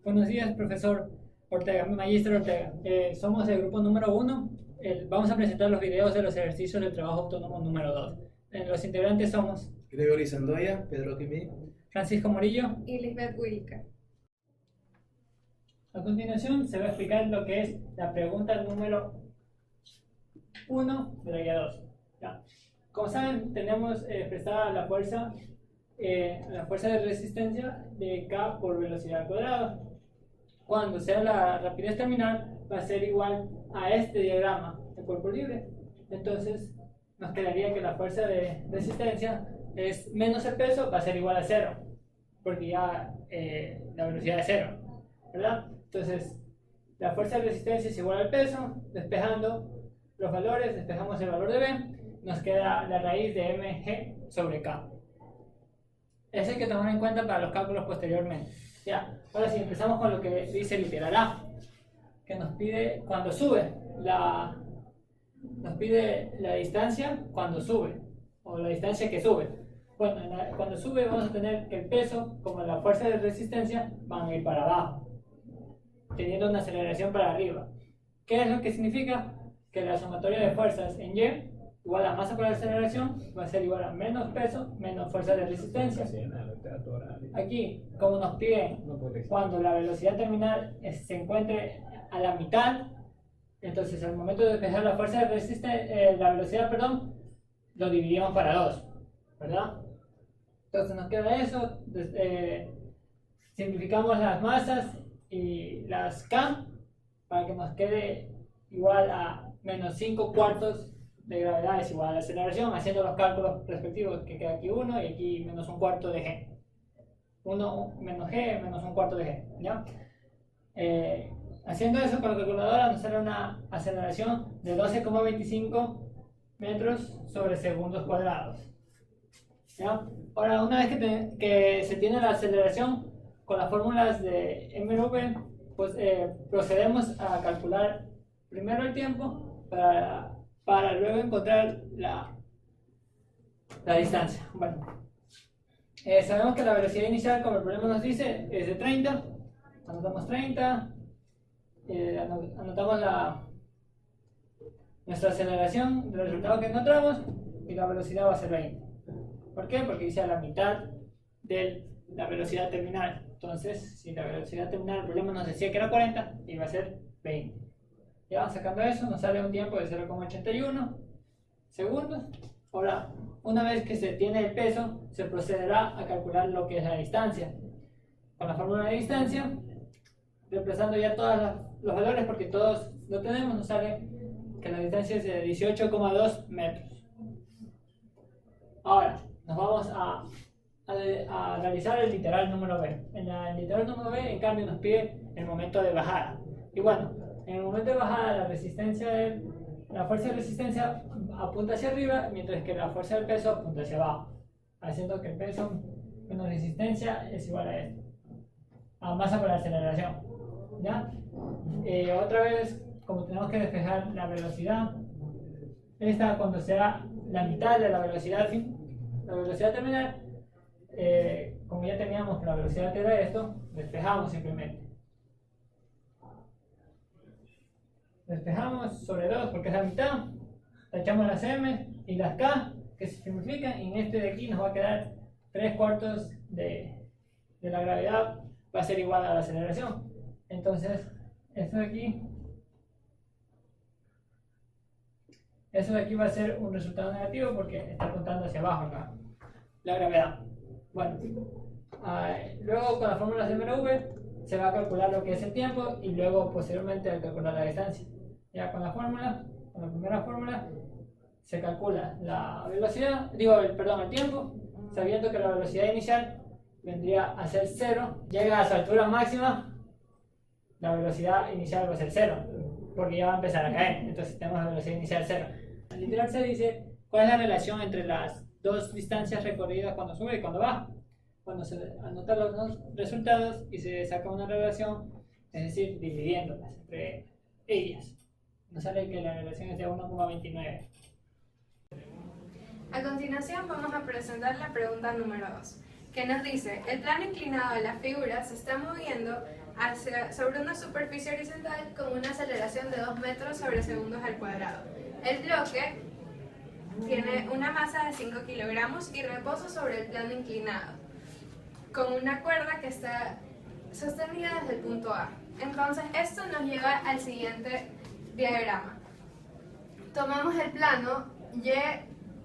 Buenos días, profesor Ortega, magíster Ortega. Somos el grupo número 1. Vamos a presentar los videos de los ejercicios del trabajo autónomo número 2. Los integrantes somos Gregory Sandoya, Pedro Quimí. Francisco Morillo. Y Lisbeth Wilka. A continuación se va a explicar lo que es la pregunta número 1 de la guía 2. ¿Ya? Como saben, tenemos prestada la fuerza de resistencia de K por velocidad al cuadrado. Cuando sea la rapidez terminal, va a ser igual a este diagrama de cuerpo libre. Entonces, nos quedaría que la fuerza de resistencia es menos el peso, va a ser igual a 0, porque ya la velocidad es 0, ¿verdad? Entonces, la fuerza de resistencia es igual al peso. Despejando los valores, despejamos el valor de B, nos queda la raíz de mg sobre K. Eso hay que tomar en cuenta para los cálculos posteriormente. Ya, ahora sí, empezamos con lo que dice el literal A, que nos pide cuando sube, nos pide la distancia cuando sube, o la distancia que sube. Bueno, cuando sube vamos a tener que el peso, como la fuerza de resistencia, van a ir para abajo, teniendo una aceleración para arriba. ¿Qué es lo que significa? Que la sumatoria de fuerzas en Y igual a masa por aceleración va a ser igual a menos peso menos fuerza de resistencia. Aquí, como nos piden cuando la velocidad terminal se encuentre a la mitad, entonces al momento de despejar la fuerza de resistencia, la velocidad, perdón, lo dividimos para 2, ¿verdad? Entonces nos queda eso. Simplificamos las masas y las K para que nos quede igual a menos 5 cuartos de gravedad es igual a la aceleración, haciendo los cálculos respectivos, que queda aquí 1 y aquí menos un cuarto de g. 1 menos g menos un cuarto de g, ¿ya? Haciendo eso con la calculadora nos sale una aceleración de 12,25 metros sobre segundos cuadrados, ¿ya? Ahora, una vez que se tiene la aceleración con las fórmulas de mv, pues procedemos a calcular primero el tiempo para luego encontrar la distancia. Bueno, sabemos que la velocidad inicial, como el problema nos dice, es de 30. Anotamos 30. Anotamos nuestra aceleración del resultado que encontramos y la velocidad va a ser 20. ¿Por qué? Porque dice a la mitad de la velocidad terminal. Entonces, si la velocidad terminal, el problema nos decía que era 40, iba a ser 20. Ya sacando eso, nos sale un tiempo de 0,81 segundos. Ahora, una vez que se tiene el peso, se procederá a calcular lo que es la distancia. Con la fórmula de distancia, reemplazando ya todos los valores, porque todos lo tenemos, nos sale que la distancia es de 18,2 metros. Ahora, nos vamos a realizar el literal número B. En el literal número B, en cambio, nos pide el momento de bajada. Y bueno, en el momento de bajada, la fuerza de resistencia apunta hacia arriba, mientras que la fuerza del peso apunta hacia abajo, haciendo que el peso menos resistencia es igual a esto, a masa por aceleración. ¿Ya? Otra vez, como tenemos que despejar la velocidad, esta cuando sea la mitad de la velocidad terminal, como ya teníamos que la velocidad era esto, despejamos simplemente. Despejamos sobre 2 porque es la mitad, tachamos las m y las k que se simplifican, y en este de aquí nos va a quedar 3 cuartos de la gravedad, va a ser igual a la aceleración. Entonces, esto de aquí va a ser un resultado negativo porque está apuntando hacia abajo la gravedad. Bueno, luego con las fórmulas de MV se va a calcular lo que es el tiempo y luego posteriormente a calcular la distancia. Ya con la primera fórmula se calcula la velocidad, el tiempo, sabiendo que la velocidad inicial vendría a ser 0, llega a su altura máxima, la velocidad inicial va a ser 0, porque ya va a empezar a caer, entonces tenemos la velocidad inicial 0. El literal se dice cuál es la relación entre las dos distancias recorridas cuando sube y cuando baja. Cuando se anotan los dos resultados y se saca una relación, es decir, dividiéndolas entre ellas, nos sale que la relación es de 1,29. A continuación vamos a presentar la pregunta número 2, que nos dice: el plano inclinado de la figura se está moviendo sobre una superficie horizontal con una aceleración de 2 metros sobre segundos al cuadrado. El bloque tiene una masa de 5 kilogramos y reposa sobre el plano inclinado, con una cuerda que está sostenida desde el punto A. Entonces, esto nos lleva al siguiente diagrama. Tomamos el plano Y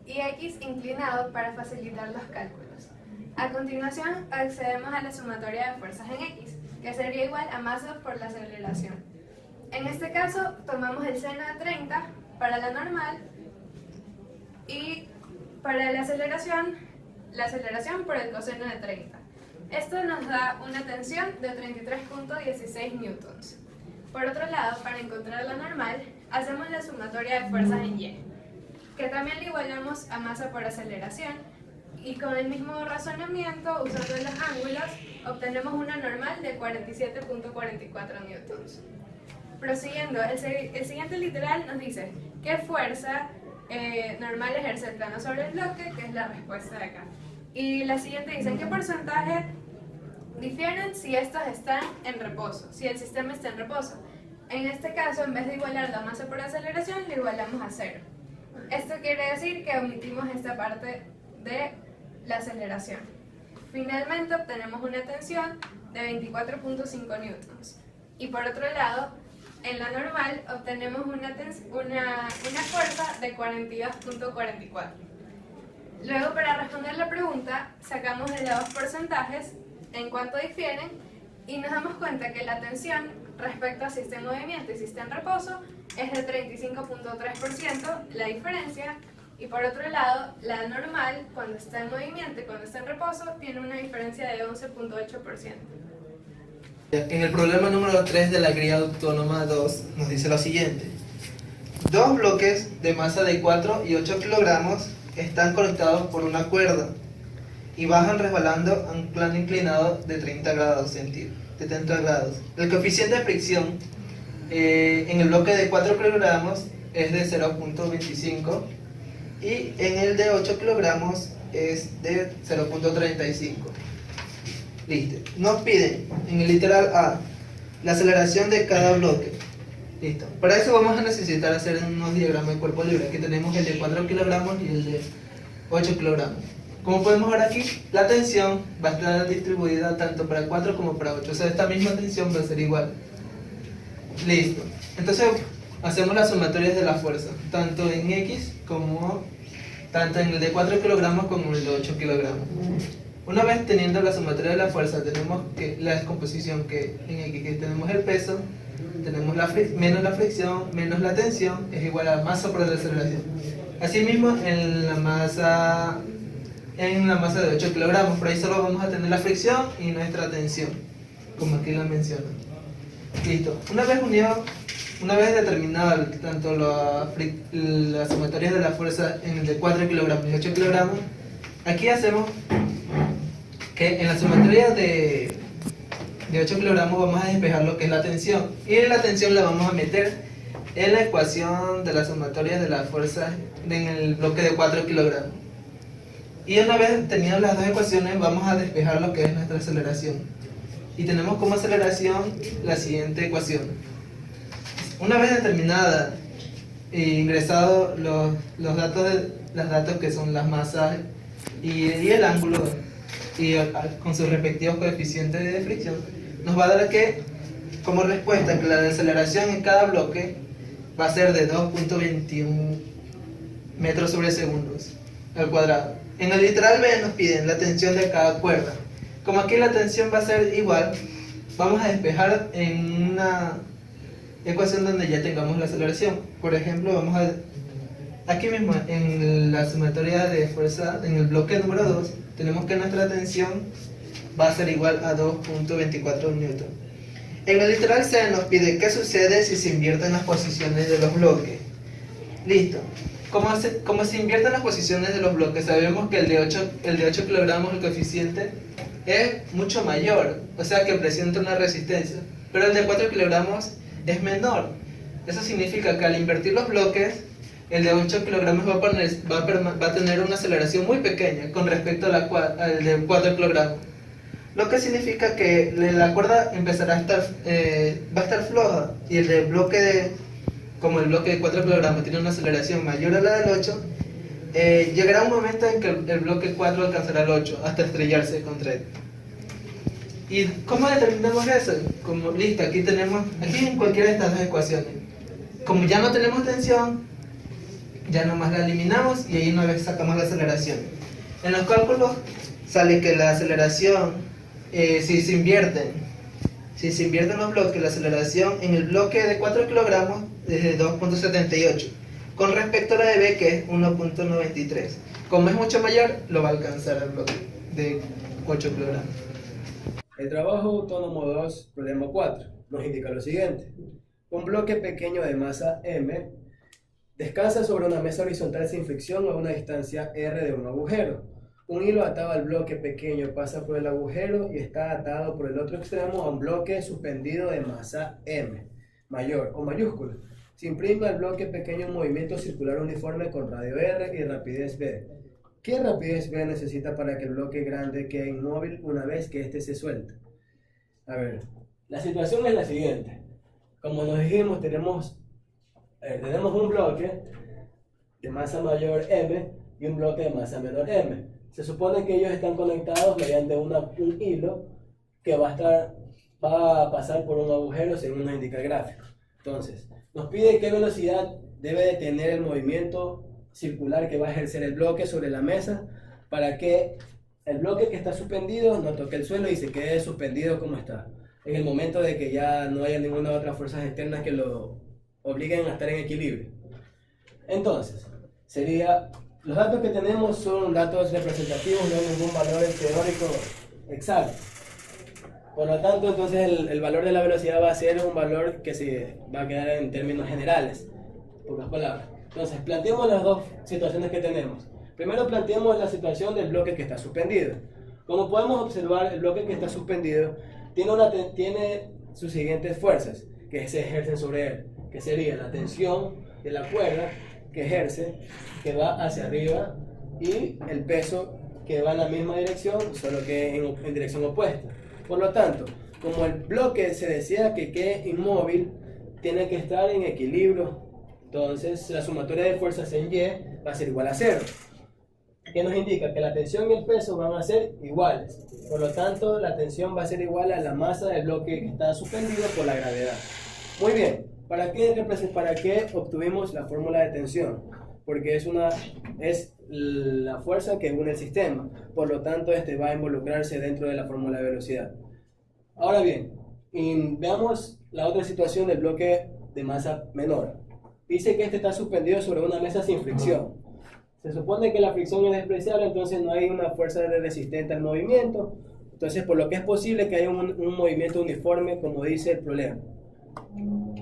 y X inclinado para facilitar los cálculos. A continuación, accedemos a la sumatoria de fuerzas en X, que sería igual a más 2 por la aceleración. En este caso, tomamos el seno de 30 para la normal y para la aceleración por el coseno de 30. Esto nos da una tensión de 33.16 newtons. Por otro lado, para encontrar la normal, hacemos la sumatoria de fuerzas en Y, que también le igualamos a masa por aceleración, y con el mismo razonamiento, usando los ángulos, obtenemos una normal de 47.44 newtons. Prosiguiendo, el siguiente literal nos dice qué fuerza normal ejerce el plano sobre el bloque, que es la respuesta de acá. Y la siguiente dice, ¿en qué porcentaje difieren si estos están en reposo, si el sistema está en reposo? En este caso, en vez de igualar la masa por aceleración, lo igualamos a 0. Esto quiere decir que omitimos esta parte de la aceleración. Finalmente, obtenemos una tensión de 24.5 newtons. Y por otro lado, en la normal, obtenemos una fuerza de 42.44. Luego, para responder la pregunta, sacamos de los porcentajes en cuánto difieren y nos damos cuenta que la tensión respecto a si está en movimiento y si está en reposo es de 35.3% la diferencia, y por otro lado, la normal, cuando está en movimiento y cuando está en reposo, tiene una diferencia de 11.8%. En el problema número 3 de la grilla autónoma 2 nos dice lo siguiente. Dos bloques de masa de 4 y 8 kilogramos están conectados por una cuerda y bajan resbalando a un plano inclinado de 30 grados centígrados. El coeficiente de fricción en el bloque de 4 kilogramos es de 0.25 y en el de 8 kilogramos es de 0.35. Listo. Nos piden en el literal A la aceleración de cada bloque. Listo. Para eso vamos a necesitar hacer unos diagramas de cuerpo libre. Aquí tenemos el de 4 kilogramos y el de 8 kilogramos. Como podemos ver aquí, la tensión va a estar distribuida tanto para 4 como para 8. O sea, esta misma tensión va a ser igual. Listo. Entonces, hacemos las sumatorias de la fuerza, tanto en X como tanto en el de 4 kilogramos como en el de 8 kilogramos. Una vez teniendo la sumatoria de la fuerza, tenemos que la descomposición que en X, que tenemos el peso, tenemos menos la fricción, menos la tensión, es igual a masa por la aceleración. Asimismo, en la masa de 8 kilogramos, por ahí solo vamos a tener la fricción y nuestra tensión, como aquí la menciona. Listo. Una vez determinada tanto las sumatorias de la fuerza en el de 4 kilogramos y 8 kilogramos, aquí hacemos que en la sumatoria de 8 kilogramos vamos a despejar lo que es la tensión, y la tensión la vamos a meter en la ecuación de las sumatorias de la fuerza en el bloque de 4 kilogramos. Y una vez teniendo las dos ecuaciones, vamos a despejar lo que es nuestra aceleración. Y tenemos como aceleración la siguiente ecuación. Una vez determinada e ingresado los datos que son las masas y el ángulo y con sus respectivos coeficientes de fricción, nos va a dar que como respuesta que la aceleración en cada bloque va a ser de 2.21 metros sobre segundos al cuadrado. En el literal B nos piden la tensión de cada cuerda. Como aquí la tensión va a ser igual, vamos a despejar en una ecuación donde ya tengamos la aceleración. Por ejemplo, aquí mismo en la sumatoria de fuerza, en el bloque número 2, tenemos que nuestra tensión va a ser igual a 2.24 newton. En el literal C nos pide qué sucede si se invierten las posiciones de los bloques. Listo. Como se invierten las posiciones de los bloques, sabemos que el de 8 kilogramos, el coeficiente, es mucho mayor, o sea que presenta una resistencia, pero el de 4 kilogramos es menor. Eso significa que al invertir los bloques, el de 8 kilogramos va a tener una aceleración muy pequeña con respecto al de 4 kilogramos. lo que significa que la cuerda empezará a estar, va a estar floja, y como el bloque de 4 kilogramos tiene una aceleración mayor a la del 8, llegará un momento en que el bloque 4 alcanzará el 8 hasta estrellarse contra él. ¿Y cómo determinamos eso? Listo, aquí en cualquiera de estas dos ecuaciones. Como ya no tenemos tensión, ya nomás la eliminamos y ahí una vez sacamos la aceleración. En los cálculos sale que la aceleración, si se invierten los bloques, la aceleración en el bloque de 4 kilogramos es de 2.78, con respecto a la de B, que es 1.93. Como es mucho mayor, lo va a alcanzar el bloque de 8 kilogramos. El trabajo autónomo 2, problema 4, nos indica lo siguiente. Un bloque pequeño de masa m descansa sobre una mesa horizontal sin fricción a una distancia r de un agujero. Un hilo atado al bloque pequeño pasa por el agujero y está atado por el otro extremo a un bloque suspendido de masa m, mayor o mayúscula. Se imprime al bloque pequeño un movimiento circular uniforme con radio r y rapidez v. ¿Qué rapidez v necesita para que el bloque grande quede inmóvil una vez que éste se suelta? A ver, la situación es la siguiente. Como nos dijimos, tenemos un bloque de masa mayor m y un bloque de masa menor m. Se supone que ellos están conectados mediante un hilo que va a pasar por un agujero según nos indica el gráfico. Entonces, nos pide qué velocidad debe de tener el movimiento circular que va a ejercer el bloque sobre la mesa para que el bloque que está suspendido no toque el suelo y se quede suspendido como está, en el momento de que ya no haya ninguna otra fuerzas externas que lo obliguen a estar en equilibrio. Entonces, los datos que tenemos son datos representativos, no hay ningún valor teórico exacto. Por lo tanto, entonces el valor de la velocidad va a ser un valor que se va a quedar en términos generales, pocas palabras. Entonces, planteemos las dos situaciones que tenemos. Primero planteemos la situación del bloque que está suspendido. Como podemos observar, el bloque que está suspendido tiene sus siguientes fuerzas que se ejercen sobre él, que sería la tensión de la cuerda que ejerce, que va hacia arriba, y el peso que va en la misma dirección, solo que en dirección opuesta. Por lo tanto, como el bloque se desea que quede inmóvil, tiene que estar en equilibrio. Entonces, la sumatoria de fuerzas en Y va a ser igual a 0. ¿Qué nos indica? Que la tensión y el peso van a ser iguales. Por lo tanto, la tensión va a ser igual a la masa del bloque que está suspendido por la gravedad. Muy bien. ¿Para qué obtuvimos la fórmula de tensión? Porque es la fuerza que une el sistema. Por lo tanto, este va a involucrarse dentro de la fórmula de velocidad. Ahora bien, veamos la otra situación del bloque de masa menor. Dice que este está suspendido sobre una mesa sin fricción. Se supone que la fricción es despreciable, entonces no hay una fuerza resistente al movimiento. Entonces, por lo que es posible que haya un movimiento uniforme, como dice el problema.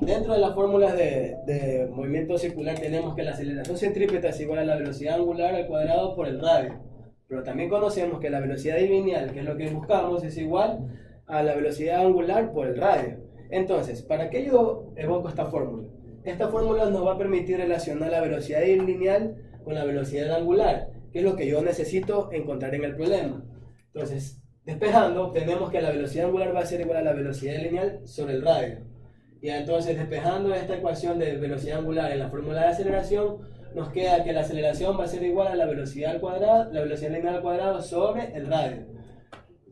Dentro de las fórmulas de movimiento circular tenemos que la aceleración centrípeta es igual a la velocidad angular al cuadrado por el radio. Pero también conocemos que la velocidad lineal, que es lo que buscamos, es igual a la velocidad angular por el radio. Entonces, ¿para qué yo evoco esta fórmula? Esta fórmula nos va a permitir relacionar la velocidad lineal con la velocidad angular, que es lo que yo necesito encontrar en el problema. Entonces, despejando, tenemos que la velocidad angular va a ser igual a la velocidad lineal sobre el radio. Y entonces, despejando esta ecuación de velocidad angular en la fórmula de aceleración, nos queda que la aceleración va a ser igual a la velocidad al cuadrado, la velocidad lineal al cuadrado sobre el radio.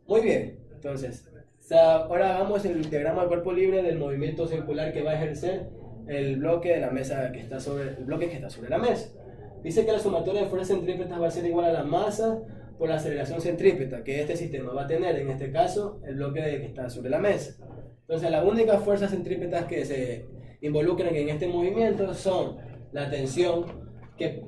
Muy bien, entonces, ahora hagamos el diagrama del cuerpo libre del movimiento circular que va a ejercer el bloque de la mesa que está sobre la mesa. Dice que la sumatoria de fuerzas centrípetas va a ser igual a la masa por la aceleración centrípeta que este sistema va a tener, en este caso, el bloque que está sobre la mesa. Entonces, las únicas fuerzas centrípetas que se involucran en este movimiento son la tensión, que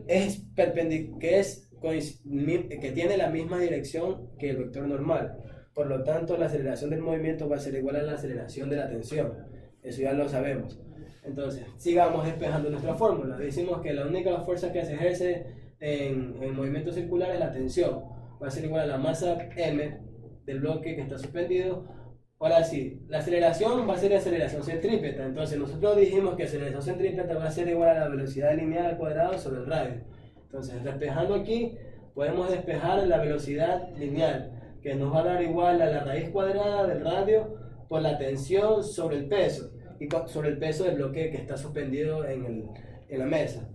tiene la misma dirección que el vector normal. Por lo tanto, la aceleración del movimiento va a ser igual a la aceleración de la tensión. Eso ya lo sabemos. Entonces, sigamos despejando nuestra fórmula. Decimos que la única fuerza que se ejerce en movimiento circular es la tensión. Va a ser igual a la masa m del bloque que está suspendido. Ahora sí, la aceleración va a ser aceleración centrípeta. Entonces, nosotros dijimos que aceleración centrípeta va a ser igual a la velocidad lineal al cuadrado sobre el radio. Entonces, despejando aquí, podemos despejar la velocidad lineal. que nos va a dar igual a la raíz cuadrada del radio por la tensión sobre el peso, y sobre el peso del bloque que está suspendido en la mesa.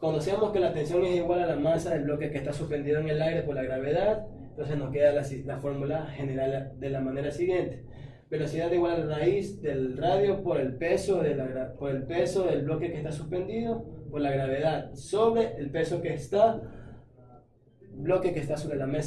Conocemos que la tensión es igual a la masa del bloque que está suspendido en el aire por la gravedad, entonces nos queda la fórmula general de la manera siguiente. Velocidad igual a la raíz del radio por el peso del bloque que está suspendido por la gravedad sobre el peso que está, bloque que está sobre la mesa.